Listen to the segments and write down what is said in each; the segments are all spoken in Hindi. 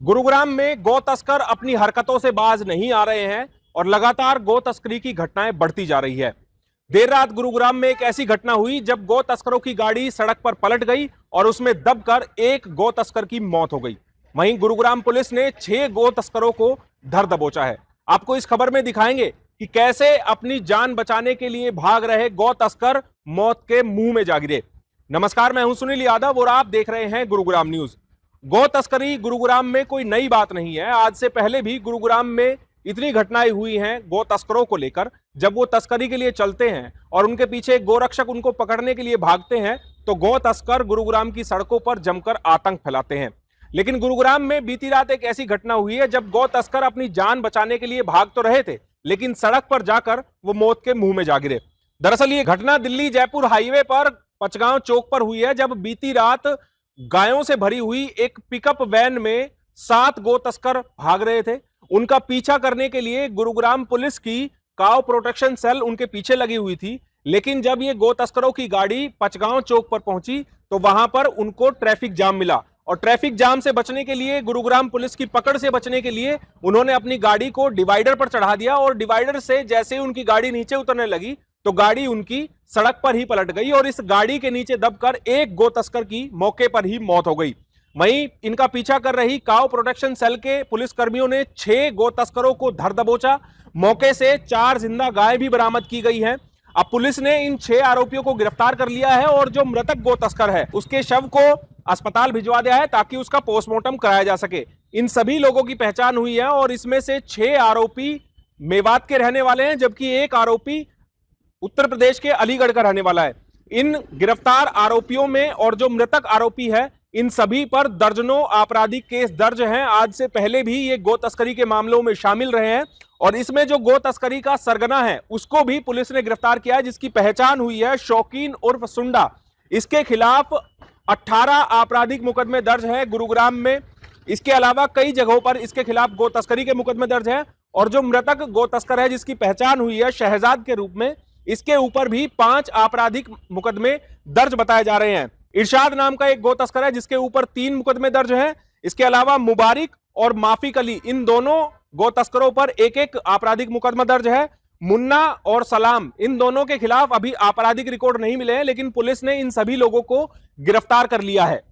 गुरुग्राम में गौ तस्कर अपनी हरकतों से बाज नहीं आ रहे हैं और लगातार गौ तस्करी की घटनाएं बढ़ती जा रही है। देर रात गुरुग्राम में एक ऐसी घटना हुई जब गौ तस्करों की गाड़ी सड़क पर पलट गई और उसमें दबकर एक गौ तस्कर की मौत हो गई। वहीं गुरुग्राम पुलिस ने 6 गौ तस्करों को धर दबोचा है। आपको इस खबर में दिखाएंगे कि कैसे अपनी जान बचाने के लिए भाग रहे गौ तस्कर मौत के मुंह में जा गिरे। नमस्कार, मैं हूं सुनील यादव और आप देख रहे हैं गुरुग्राम न्यूज। गौ तस्करी गुरुग्राम में कोई नई बात नहीं है। आज से पहले भी गुरुग्राम में इतनी घटनाएं हुई हैं गौ तस्करों को लेकर। जब वो तस्करी के लिए चलते हैं और उनके पीछे गोरक्षक उनको पकड़ने के लिए भागते हैं तो गौ तस्कर गुरुग्राम की सड़कों पर जमकर आतंक फैलाते हैं। लेकिन गुरुग्राम में बीती रात एक ऐसी घटना हुई है जब गौ तस्कर अपनी जान बचाने के लिए भाग तो रहे थे, लेकिन सड़क पर जाकर वो मौत के मुंह में जा गिरे। दरअसल ये घटना दिल्ली जयपुर हाईवे पर पचगांव चौक पर हुई है, जब बीती रात गायों से भरी हुई एक पिकअप वैन में 7 गौ तस्कर भाग रहे थे। उनका पीछा करने के लिए गुरुग्राम पुलिस की काव प्रोटेक्शन सेल उनके पीछे लगी हुई थी, लेकिन जब ये गौ तस्करों की गाड़ी पचगांव चौक पर पहुंची तो वहां पर उनको ट्रैफिक जाम मिला और ट्रैफिक जाम से बचने के लिए, गुरुग्राम पुलिस की पकड़ से बचने के लिए उन्होंने अपनी गाड़ी को डिवाइडर पर चढ़ा दिया और डिवाइडर से जैसे ही उनकी गाड़ी नीचे उतरने लगी तो गाड़ी उनकी सड़क पर ही पलट गई और इस गाड़ी के नीचे दबकर एक गौ तस्कर की मौके पर ही मौत हो गई। वहीं इनका पीछा कर रही काव प्रोटेक्शन सेल के पुलिस कर्मियों ने 6 गौ तस्करों को धर दबोचा। मौके से 4 जिंदा गाय भी बरामद की गई है। अब पुलिस ने इन 6 आरोपियों को गिरफ्तार कर लिया है और जो मृतक गौ तस्कर है उसके शव को अस्पताल भिजवा दिया है ताकि उसका पोस्टमार्टम कराया जा सके। इन सभी लोगों की पहचान हुई है और इसमें से 6 आरोपी मेवात के रहने वाले हैं, जबकि एक आरोपी उत्तर प्रदेश के अलीगढ़ का रहने वाला है। इन गिरफ्तार आरोपियों में और जो मृतक आरोपी है इन सभी पर दर्जनों आपराधिक केस दर्ज हैं। आज से पहले भी ये गौ तस्करी के मामलों में शामिल रहे हैं और इसमें जो गौ तस्करी का सरगना है उसको भी पुलिस ने गिरफ्तार किया है, जिसकी पहचान हुई है शौकीन उर्फ सुंडा। इसके खिलाफ 18 आपराधिक मुकदमे दर्ज है गुरुग्राम में। इसके अलावा कई जगहों पर इसके खिलाफ गौ तस्करी के मुकदमे दर्ज है और जो मृतक गौ तस्कर है जिसकी पहचान हुई है शहजाद के रूप में, इसके ऊपर भी 5 आपराधिक मुकदमे दर्ज बताए जा रहे हैं। इरशाद नाम का एक गौ तस्कर है जिसके ऊपर 3 मुकदमे दर्ज हैं। इसके अलावा मुबारिक और माफिक अली, इन दोनों गौ तस्करों पर एक आपराधिक मुकदमा दर्ज है। मुन्ना और सलाम, इन दोनों के खिलाफ अभी आपराधिक रिकॉर्ड नहीं मिले हैं, लेकिन पुलिस ने इन सभी लोगों को गिरफ्तार कर लिया है।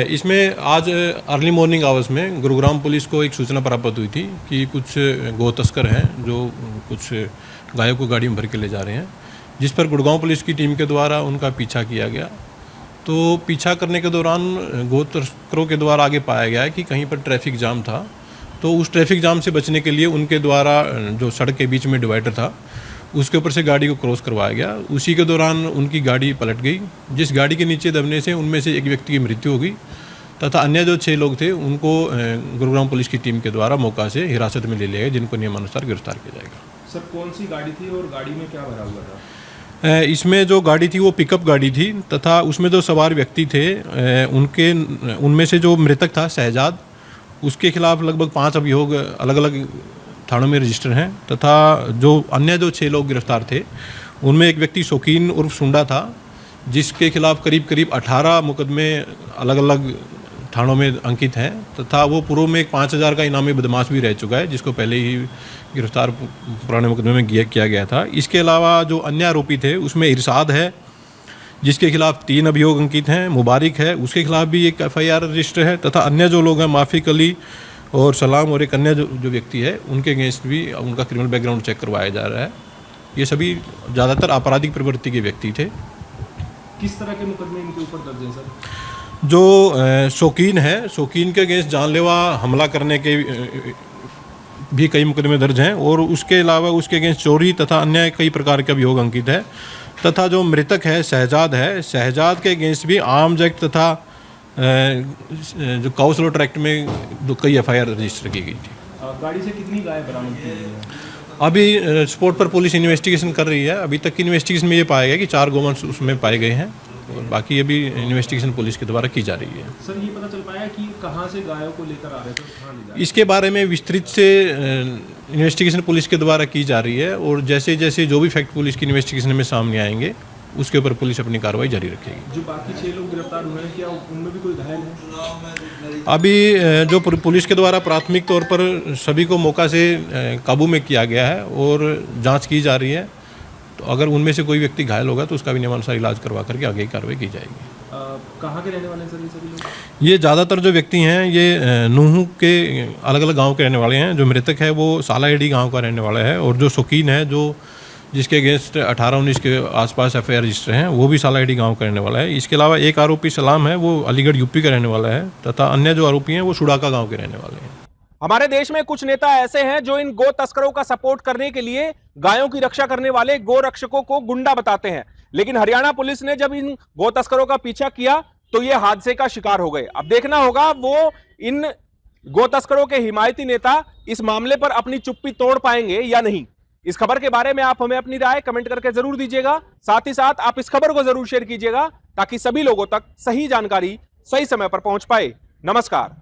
इसमें आज अर्ली मॉर्निंग आवर्स में गुरुग्राम पुलिस को एक सूचना प्राप्त हुई थी कि कुछ गौ तस्कर हैं जो कुछ गायों को गाड़ी में भर के ले जा रहे हैं, जिस पर गुड़गांव पुलिस की टीम के द्वारा उनका पीछा किया गया। तो पीछा करने के दौरान गौ तस्करों के द्वारा आगे पाया गया कि कहीं पर ट्रैफिक जाम था, तो उस ट्रैफिक जाम से बचने के लिए उनके द्वारा जो सड़क के बीच में डिवाइडर था उसके ऊपर से गाड़ी को क्रॉस करवाया गया। उसी के दौरान उनकी गाड़ी पलट गई, जिस गाड़ी के नीचे दबने से उनमें से एक व्यक्ति की मृत्यु हो गई तथा अन्य जो 6 लोग थे उनको गुरुग्राम पुलिस की टीम के द्वारा मौका से हिरासत में ले लिया गया, जिनको नियमानुसार गिरफ्तार किया जाएगा। सर, कौन सी गाड़ी थी और गाड़ी में क्या भरा हुआ था? इसमें जो गाड़ी थी वो पिकअप गाड़ी थी तथा उसमें जो सवार व्यक्ति थे उनमें से जो मृतक था शहजाद, उसके खिलाफ लगभग 5 अभियोग अलग अलग थानों में रजिस्टर हैं तथा जो अन्य जो 6 लोग गिरफ्तार थे उनमें एक व्यक्ति शौकीन उर्फ सुंडा था, जिसके खिलाफ करीब 18 मुकदमे अलग अलग थानों में अंकित हैं तथा वो पूर्व में एक 5,000 का इनामी बदमाश भी रह चुका है, जिसको पहले ही गिरफ्तार पुराने मुकदमे में किया गया था। इसके अलावा जो अन्य आरोपी थे उसमें इरशाद है जिसके खिलाफ 3 अभियोग अंकित हैं, मुबारिक है उसके खिलाफ भी एक FIR रजिस्टर है तथा अन्य जो लोग हैं माफिक अली और सलाम और एक अन्य जो व्यक्ति है उनके अगेंस्ट भी उनका क्रिमिनल बैकग्राउंड चेक करवाया जा रहा है। ये सभी ज़्यादातर आपराधिक प्रवृत्ति के व्यक्ति थे। किस तरह के मुकदमे इनके ऊपर दर्ज हैं सर? जो शौकीन है, शौकीन के अगेंस्ट जानलेवा हमला करने के भी कई मुकदमे दर्ज हैं और उसके अलावा उसके अगेंस्ट चोरी तथा अन्य कई प्रकार के अभियोग अंकित है तथा जो मृतक है शहजाद के अगेंस्ट भी आर्म्स एक्ट तथा जो काउंसिल ट्रैक्ट में कई FIR रजिस्टर की गई थी। गाड़ी से कितनी गाय बरामद की गई है? अभी स्पॉट पर पुलिस इन्वेस्टिगेशन कर रही है। अभी तक की इन्वेस्टिगेशन में ये पाया गया कि 4 गौवंश उसमें पाए गए हैं और बाकी अभी इन्वेस्टिगेशन पुलिस के द्वारा की जा रही है। सर, ये पता चल पाया कि कहाँ से गायों को लेकर आ रहे थे, कहाँ ले जा रहे थे? इसके बारे में विस्तृत से इन्वेस्टिगेशन पुलिस के द्वारा की जा रही है और जैसे जैसे जो भी फैक्ट पुलिस की इन्वेस्टिगेशन में सामने आएंगे उसके ऊपर पुलिस अपनी कार्रवाई जारी रखेगी। जो बाकी 6 लोग गिरफ्तार हुए हैं, क्या उनमें भी कोई घायल है? अभी जो पुलिस के द्वारा प्राथमिक तौर पर सभी को मौका से काबू में किया गया है और जांच की जा रही है। तो अगर उनमें से कोई व्यक्ति घायल होगा तो उसका भी नियमानुसार इलाज करवा करके आगे की कार्रवाई की जाएगी। कहाँ के रहने वाले हैं सर ये सभी लोग? ये ज़्यादातर जो व्यक्ति हैं ये नूहू के अलग अलग गांव के रहने वाले हैं। जो मृतक है वो सालाहेड़ी गांव का रहने वाला है और जो शौकीन है जो जिसके अगेंस्ट 18-19 के आसपास एफआईआर रजिस्टर हैं वो भी सालाहेड़ी गांव का रहने वाला है। इसके अलावा एक आरोपी सलाम है, वो अलीगढ़ यूपी का रहने वाला है तथा अन्य जो आरोपी हैं वो सुडाका गाँव के रहने वाले हैं। हमारे देश में कुछ नेता ऐसे हैं जो इन गो तस्करों का सपोर्ट करने के लिए गायों की रक्षा करने वाले गो रक्षकों को गुंडा बताते हैं, लेकिन हरियाणा पुलिस ने जब इन गो तस्करों का पीछा किया तो ये हादसे का शिकार हो गए। अब देखना होगा वो इन गो तस्करों के हिमायती नेता इस मामले पर अपनी चुप्पी तोड़ पाएंगे या नहीं। इस खबर के बारे में आप हमें अपनी राय कमेंट करके जरूर दीजिएगा। साथ ही साथ आप इस खबर को जरूर शेयर कीजिएगा ताकि सभी लोगों तक सही जानकारी सही समय पर पहुंच पाए। नमस्कार।